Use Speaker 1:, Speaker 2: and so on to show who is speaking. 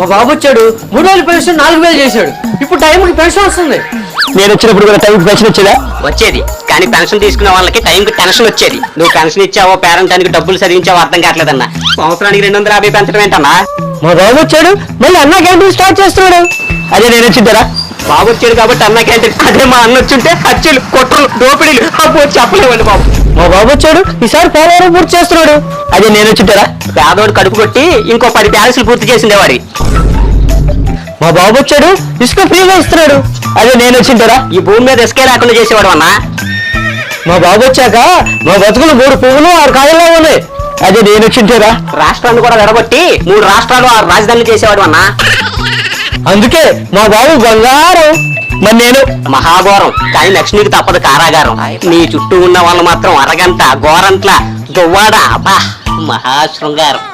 Speaker 1: మా బాబు వచ్చాడు 3000 పెన్షన్ 4000 చేశాడు. ఇప్పుడు టైంకి పెన్షన్ వస్తుంది.
Speaker 2: నేను వచ్చినప్పుడు కూడా టైంకి పెన్షన్ వచ్చేదా?
Speaker 3: వచ్చేది, కానీ పెన్షన్ తీసుకునే వాళ్ళకి టైంకి టెన్షన్ వచ్చేది. నువ్వు పెన్షన్ ఇచ్చావో పేరెంటానికి డబ్బులు చదివించావో అర్థం కావట్లేదన్నా. సంవత్సరానికి 250 పెంచడం ఏంటన్నా?
Speaker 1: మా బాబు వచ్చాడు మళ్ళీ అన్న క్యాంటీన్ స్టార్ట్ చేస్తున్నాడు.
Speaker 2: అదే నేను వచ్చింటారా?
Speaker 3: బాబు వచ్చాడు కాబట్టి అన్న క్యాంటీన్. అదే మా అన్న వచ్చుంటే హత్యలు, కుట్రలు, దోపిడీలు అబ్బో చెప్పలేవండి బాబు.
Speaker 1: మా బాబు వచ్చాడు ఈసారి పోలవరం పూర్తి చేస్తున్నాడు.
Speaker 2: అదే నేను వచ్చింటారా?
Speaker 3: పేదోడు కడుపు కొట్టి ఇంకో 10 బ్యాలెన్స్లు పూర్తి చేసిండేవాడి.
Speaker 1: మా బాబు వచ్చాడు ఇసుక ఫ్రీగా ఇస్తున్నాడు.
Speaker 2: అదే నేను వచ్చింటారా?
Speaker 3: ఈ భూమి మీద ఇసుకే లేకుండా చేసేవాడు అన్న.
Speaker 1: మా బాబు వచ్చాక మా బతుకులు 3 పువ్వులు 6 కాయల్లో ఉన్నాయి.
Speaker 2: అదే నేను వచ్చింటారా?
Speaker 3: రాష్ట్రాన్ని కూడా విడగొట్టి 3 రాష్ట్రాలు 6 రాజధానులు చేసేవాడు అన్న.
Speaker 1: అందుకే మా బాబు బంగారం.
Speaker 2: మరి నేను
Speaker 3: మహాఘోరం, కానీ నెక్స్ట్ నీకు తప్పదు కారాగారం. నీ చుట్టూ ఉన్న వాళ్ళు మాత్రం అరగంట, గోరంట్ల, దువ్వాడ, అబ్బా మహాశృంగారం.